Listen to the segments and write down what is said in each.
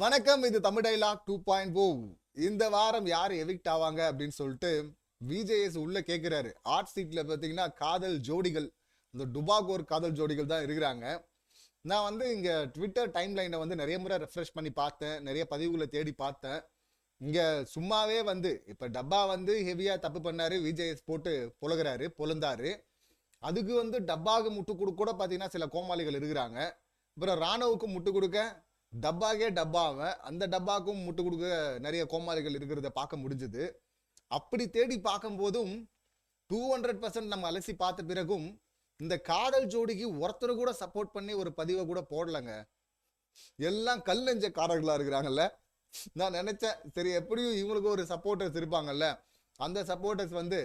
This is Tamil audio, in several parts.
வணக்கம், இது தமிழ் டைலாக் 2.0. இந்த வாரம் யார் எவிக்ட் ஆவாங்க அப்படின்னு சொல்லிட்டு விஜேஎஸ் உள்ள கேட்கிறாரு. ஆர்ட் சீட்ல பார்த்தீங்கன்னா காதல் ஜோடிகள், இந்த டுபாகோர் காதல் ஜோடிகள் தான் இருக்கிறாங்க. நான் வந்து இங்க ட்விட்டர் டைம் லைனை வந்து நிறைய முறை ரெஃப்ரெஷ் பண்ணி பார்த்தேன், நிறைய பதிவுகளை தேடி பார்த்தேன். இங்க சும்மாவே வந்து இப்ப டப்பா வந்து ஹெவியா தப்பு பண்ணாரு, விஜேஎஸ் போட்டு பொழுந்தாரு. அதுக்கு வந்து டப்பாவுக்கு முட்டு கொடுக்க கூட பார்த்தீங்கன்னா சில கோமாளிகள் இருக்கிறாங்க. அப்புறம் ராணுவுக்கு முட்டு கொடுக்க டப்பாகே டப்பாவை அந்த டப்பாக்கும் முட்டு கொடுக்க நிறைய கோமாளிகள் இருக்கிறத பார்க்க முடிஞ்சது. அப்படி தேடி பார்க்கும் போதும் 200% நம்ம அலசி பார்த்த பிறகும் இந்த காதல் ஜோடிக்கு ஒருத்தர் கூட சப்போர்ட் பண்ணி ஒரு பதிவை கூட போடலங்க. எல்லாம் கல் நெஞ்சக்காரர்களா இருக்கிறாங்கல்ல. நான் நினைச்சேன் சரி எப்படியும் இவங்களுக்கு ஒரு சப்போர்ட்டர்ஸ் இருப்பாங்கல்ல, அந்த சப்போர்ட்டர்ஸ் வந்து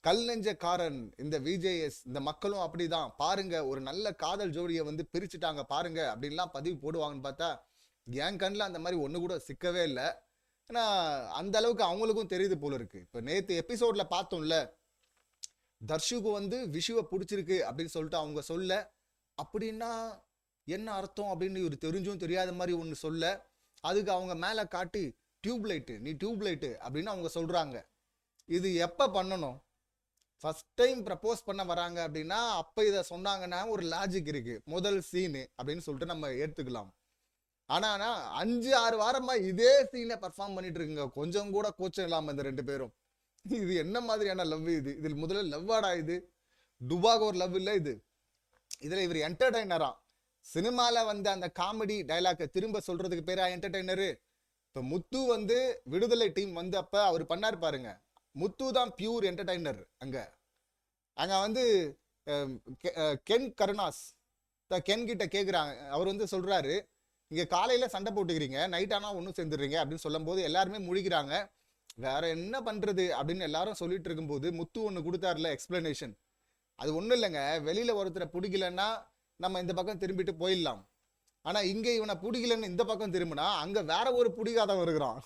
கல் நெஞ்சக்காரன் இந்த விஜேஎஸ், இந்த மக்களும் அப்படிதான் பாருங்க, ஒரு நல்ல காதல் ஜோடியை வந்து பிரிச்சுட்டாங்க பாருங்க அப்படின்லாம் பதிவு போடுவாங்கன்னு பார்த்தா என் கண்ணில் அந்த மாதிரி ஒன்று கூட சிக்கவே இல்லை. ஏன்னா அந்த அளவுக்கு அவங்களுக்கும் தெரியுது போல இருக்கு. இப்போ நேற்று எபிசோட்ல பார்த்தோம்ல, தர்ஷுக்கு வந்து விஷுவை பிடிச்சிருக்கு அப்படின்னு சொல்லிட்டு அவங்க சொல்ல, அப்படின்னா என்ன அர்த்தம் அப்படின்னு இவர் தெரிஞ்சும் தெரியாத மாதிரி ஒன்று சொல்ல, அதுக்கு அவங்க மேலே காட்டி டியூப்லைட்டு, நீ டியூப்லைட்டு அப்படின்னு அவங்க சொல்றாங்க. இது எப்போ பண்ணணும்? ஃபர்ஸ்ட் டைம் ப்ரப்போஸ் பண்ண வராங்க அப்படின்னா அப்போ இதை சொன்னாங்கன்னா ஒரு லாஜிக் இருக்கு, முதல் சீனு அப்படின்னு சொல்லிட்டு நம்ம ஏற்றுக்கலாம். ஆனா 5-6 வாரமா இதே சீனை பர்ஃபார்ம் பண்ணிட்டு இருக்குங்க, கொஞ்சம் கூட கோச்சம் இல்லாம இந்த ரெண்டு பேரும். இது என்ன மாதிரியான லவ் இது? இதில் முதல்ல லவ்வாடா இது? டுபாக ஒரு லவ் இல்லை இது. இதுல இவர் என்டர்டைனரா, சினிமால வந்து அந்த காமெடி டைலாக்கை திரும்ப சொல்றதுக்கு பேரா என்டர்டைனரு? இப்ப முத்து வந்து விடுதலை டீம் வந்து அப்ப அவர் பண்ணாரு பாருங்க, முத்து தான் பியூர் என்டர்டைனர். அங்க அங்க வந்து கென் கருணாஸ் கென் கிட்ட கேக்குறாங்க, அவர் வந்து சொல்றாரு, இங்க காலையில சண்டை போட்டுக்கிறீங்க, நைட் ஆனா ஒன்றும் சேர்ந்துடுறீங்க அப்படின்னு சொல்லும் போது எல்லாருமே முழிக்கிறாங்க. வேற என்ன பண்றது அப்படின்னு எல்லாரும் சொல்லிட்டு இருக்கும்போது முத்து ஒன்று கொடுத்தாருல எக்ஸ்பிளனேஷன், அது ஒன்றும் இல்லைங்க, வெளியில ஒருத்தரை பிடிக்கலன்னா நம்ம இந்த பக்கம் திரும்பிட்டு போயிடலாம். ஆனா இங்க இவனை பிடிக்கலன்னு இந்த பக்கம் திரும்பினா அங்க வேற ஒரு பிடிக்காதவன் இருக்கிறான்.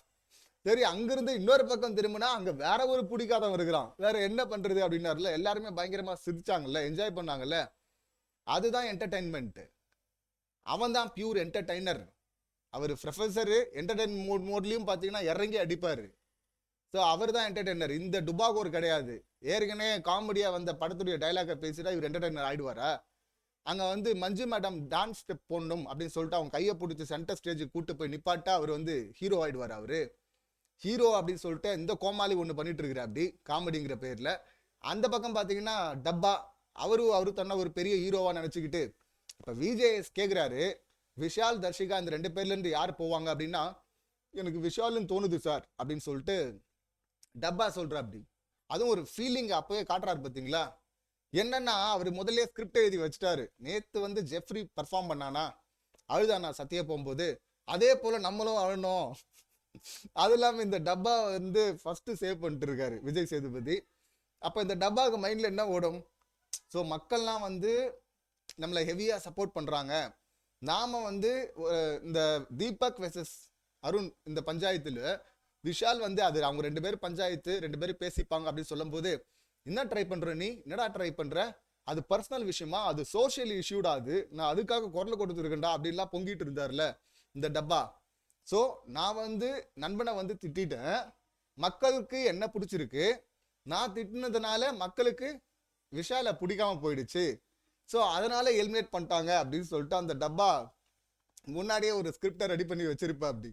சரி, அங்கிருந்து இன்னொரு பக்கம் திரும்பினா அங்க வேற ஒரு பிடிக்காதவன் இருக்கிறான். வேற என்ன பண்றது அப்படின்னாருல. எல்லாருமே பயங்கரமா சிரிச்சாங்கல்ல, என்ஜாய் பண்ணாங்கல்ல. அதுதான் என்டர்டைன்மெண்ட். அவன் தான் பியூர் என்டர்டைனர். அவர் ப்ரொஃபஸரு என்டர்டைன் மோட்லயும் பார்த்தீங்கன்னா இறங்கி அடிப்பாரு. ஸோ அவர் தான் என்டர்டைனர், இந்த டுபாகோர் கிடையாது. ஏற்கனவே காமெடியா வந்த படத்துடைய டைலாக பேசிட்டா இவர் என்டர்டைனர் ஆயிடுவாரா? அங்க வந்து மஞ்சு மேடம் டான்ஸ் ஸ்டெப் போடணும் அப்படின்னு சொல்லிட்டு அவங்க கையை பிடிச்சி சென்டர் ஸ்டேஜுக்கு கூட்டு போய் நிப்பாட்டா அவர் வந்து ஹீரோ ஆயிடுவார். அவரு ஹீரோ அப்படின்னு சொல்லிட்டு இந்த கோமாளி ஒன்று பண்ணிட்டு இருக்கிற அப்படி காமெடிங்கிற பேர்ல. அந்த பக்கம் பார்த்தீங்கன்னா டப்பா, அவரு தன்னை ஒரு பெரிய ஹீரோவா நினைச்சுக்கிட்டு. இப்ப விஜேஎஸ் கேக்குறாரு, விஷால் தர்ஷிகா இந்த ரெண்டு பேர்ல இருந்து யார் போவாங்க அப்படின்னா, எனக்கு விஷால்னு தோணுது சார் அப்படின்னு சொல்லிட்டு டப்பா சொல்ற அப்படி. அதுவும் ஒரு ஃபீலிங் அப்பவே காட்டுறாரு பார்த்தீங்களா. என்னன்னா அவர் முதல்ல ஸ்கிரிப்ட் எழுதி வச்சுட்டாரு. நேத்து வந்து ஜெஃப்ரி பர்ஃபார்ம் பண்ணானா, அழுதானா சத்திய போகும்போது, அதே போல நம்மளும் அழணும். அது இல்லாம இந்த டப்பா வந்து ஃபர்ஸ்ட் சேவ் பண்ணிட்டு இருக்காரு விஜய் சேதுபதி. அப்ப இந்த டப்பாவுக்கு மைண்ட்ல என்ன ஓடும்? ஸோ மக்கள்லாம் வந்து நம்மளை ஹெவியா சப்போர்ட் பண்றாங்க. நாம வந்து இந்த தீபக் வெர்சஸ் அருண் இந்த பஞ்சாயத்துல விஷால் வந்து அது அவங்க ரெண்டு பேரும் பஞ்சாயத்து, ரெண்டு பேரும் பேசிப்பாங்க அப்படின்னு சொல்லும் போது, என்ன ட்ரை பண்ற நீ, என்னடா ட்ரை பண்ற, அது பர்சனல் விஷயமா, அது சோசியல் இஷ்யூடா, அது நான் அதுக்காக குரல் கொடுத்துருக்கேன்டா அப்படின்லாம் பொங்கிட்டு இருந்தார்ல இந்த டப்பா. ஸோ நான் வந்து நண்பனை வந்து திட்டேன், மக்களுக்கு என்ன பிடிச்சிருக்கு, நான் திட்டினதுனால மக்களுக்கு விஷாலை பிடிக்காம போயிடுச்சு, ஸோ அதனால எலிமினேட் பண்ணிட்டாங்க அப்படின்னு சொல்லிட்டு அந்த டப்பா முன்னாடியே ஒரு ஸ்கிரிப்டை ரெடி பண்ணி வச்சிருப்பா. அப்படி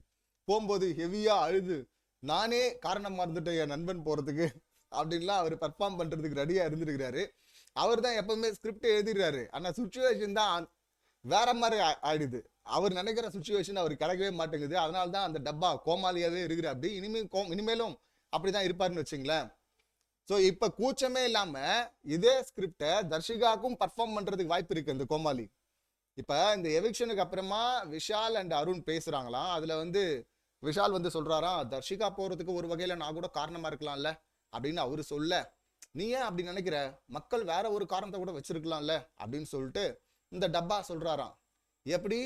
போகும்போது ஹெவியா அழுது, நானே காரணமா இருந்துட்டேன் என் நண்பன் போறதுக்கு அப்படின்லாம் அவர் பர்ஃபார்ம் பண்றதுக்கு ரெடியா இருந்திருக்கிறாரு. அவர் தான் எப்பவுமே ஸ்கிரிப்ட் எழுதிடுறாரு, ஆனா சுச்சுவேஷன் தான் வேற மாதிரி ஆயிடுது. அவர் நினைக்கிற சுச்சுவேஷன் அவர் கிடைக்கவே மாட்டேங்குது. அதனால தான் அந்த டப்பா கோமாளியாவே இருக்கிற அப்படி. இனிமேலும் அப்படிதான் இருப்பாருன்னு வச்சுங்களேன். ஸோ இப்போ கூச்சமே இல்லாம இதே ஸ்கிரிப்டை தர்ஷிகாக்கும் பர்ஃபார்ம் பண்றதுக்கு வாய்ப்பு இருக்கு இந்த கோமாளி. இப்ப இந்த எவிக்ஷனுக்கு அப்புறமா விஷால் அண்ட் அருண் பேசுறாங்களாம். அதுல வந்து விஷால் வந்து சொல்றாராம், தர்ஷிகா போறதுக்கு ஒரு வகையில நான் கூட காரணமா இருக்கலாம்ல அப்படின்னு அவரு சொல்ல, நீ ஏன் அப்படி நினைக்கிற, மக்கள் வேற ஒரு காரணத்தை கூட வச்சிருக்கலாம்ல அப்படின்னு சொல்லிட்டு இந்த டப்பா சொல்றாராம். எப்படி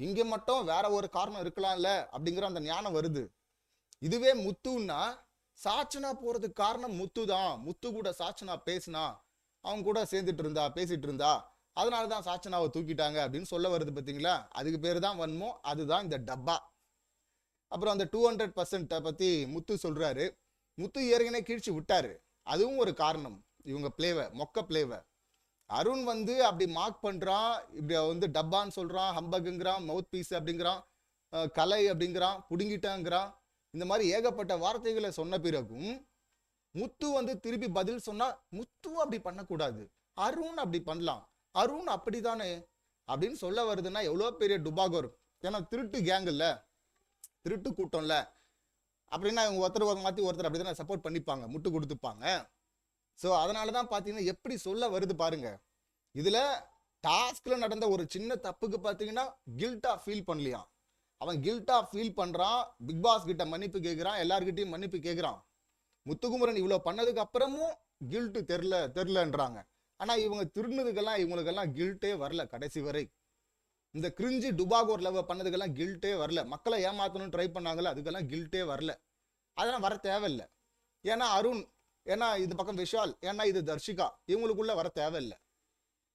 இங்க மட்டும் வேற ஒரு காரணம் இருக்கலாம்ல அப்படிங்கிற அந்த ஞானம் வருது. இதுவே முத்துன்னா, சாச்சனா போறதுக்கு காரணம் முத்து தான், முத்து கூட சாச்சனா பேசினா, அவங்க கூட சேர்ந்துட்டு இருந்தா பேசிட்டு இருந்தா, அதனாலதான் சாச்சனாவை தூக்கிட்டாங்க அப்படின்னு சொல்ல வருது பார்த்தீங்களா. அதுக்கு பேரு தான் வன்மம், அதுதான் இந்த டப்பா. அப்புறம் அந்த 200% பத்தி முத்து சொல்றாரு. முத்து ஏற்கனவே கீழ்ச்சி விட்டாரு. அதுவும் ஒரு காரணம். இவங்க மொக்க பிளேவை அருண் வந்து அப்படி மார்க் பண்றான், இப்படி வந்து டப்பான்னு சொல்றான், ஹம்பகுங்கிறான், மவுத் பீஸ் அப்படிங்கிறான், கலை அப்படிங்கிறான், புடுங்கிட்டாங்கிறான். இந்த மாதிரி ஏகப்பட்ட வார்த்தைகளை சொன்ன பிறகும் முத்து வந்து திருப்பி பதில் சொன்னா, முத்து அப்படி பண்ணக்கூடாது, அருண் அப்படி பண்ணலாம், அருண் அப்படிதானே அப்படின்னு சொல்ல வருதுன்னா எவ்வளோ பெரிய டுபாகோர். ஏன்னா திருட்டு கேங் இல்ல, திருட்டு கூட்டம்ல. அப்படின்னா இவங்க ஒருத்தர் மாற்றி ஒருத்தர் அப்படிதான் சப்போர்ட் பண்ணிப்பாங்க, முட்டு கொடுத்துப்பாங்க. ஸோ அதனால தான் பார்த்தீங்கன்னா எப்படி சொல்ல வருது பாருங்க. இதில் டாஸ்கில் நடந்த ஒரு சின்ன தப்புக்கு பார்த்தீங்கன்னா கில்ட்டாக ஃபீல் பண்ணலையாம். அவன் கில்ட்டாக ஃபீல் பண்ணுறான், பிக் பாஸ் கிட்ட மன்னிப்பு கேட்குறான், எல்லார்கிட்டையும் மன்னிப்பு கேட்குறான். முத்துக்குமரன் இவ்வளோ பண்ணதுக்கு அப்புறமும் கில்ட்டு தெரிலன்றாங்க. ஆனால் இவங்க திருநதுக்கெல்லாம் இவங்களுக்கெல்லாம் கில்ட்டே வரல கடைசி வரை. இந்த கிரிஞ்சி டுபாகோர் லவ் பண்ணதுக்கெல்லாம் கில்ட்டே வரல. மக்களை ஏமாத்தணும்னு ட்ரை பண்ணாங்களே அதுக்கெல்லாம் கில்ட்டே வரல. அதெல்லாம் வர தேவையில்லை. ஏன்னா அருண், ஏன்னா இது பக்கம் விஷால், ஏன்னா இது தர்ஷிகா, இவங்களுக்குள்ள வர தேவையில்லை.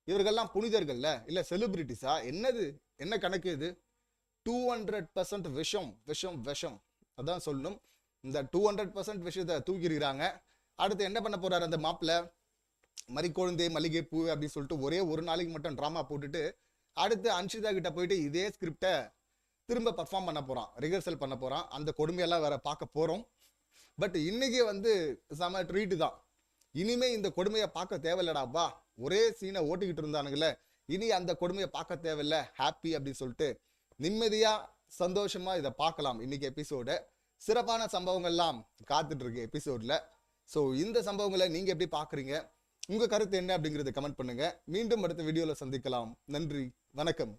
இவர்கள்லாம் புனிதர்கள்ல இல்ல செலிபிரிட்டிஸா? என்னது, என்ன கணக்கு இது? 200% விஷம் விஷம் விஷம் அதான் சொல்லணும். இந்த 200% விஷயத்தை தூக்கிடுறாங்க. அடுத்து என்ன பண்ண போறாரு அந்த மாப்பிள்ள? மறிக்கொழுந்தே மல்லிகை பூ அப்படின்னு சொல்லிட்டு ஒரே ஒரு நாளைக்கு மட்டும் ட்ராமா போட்டுட்டு அடுத்து அன்ஷிதா கிட்ட போயிட்டு இதே ஸ்கிரிப்டை திரும்ப பர்ஃபார்ம் பண்ண போறான், ரிஹர்சல் பண்ண போறான். அந்த கொடுமையெல்லாம் வேற பார்க்க போறோம். பட் இன்னைக்கு வந்து செம ட்ரீட் தான். இனிமே இந்த கொடுமையை பார்க்க தேவையில்லடாப்பா, ஒரே சீனை ஓட்டிக்கிட்டு இருந்தானுங்களே, இனி அந்த கொடுமையை பார்க்க தேவையில்ல, ஹாப்பி அப்படின்னு சொல்லிட்டு நிம்மதியா சந்தோஷமா இதை பார்க்கலாம். இன்னைக்கு எபிசோடு சிறப்பான சம்பவங்கள்லாம் காத்துட்டு இருக்கு எபிசோட்ல. ஸோ இந்த சம்பவங்களை நீங்க எப்படி பாக்குறீங்க, உங்க கருத்து என்ன அப்படிங்கறத கமெண்ட் பண்ணுங்க. மீண்டும் அடுத்த வீடியோல சந்திக்கலாம். நன்றி, வணக்கம்.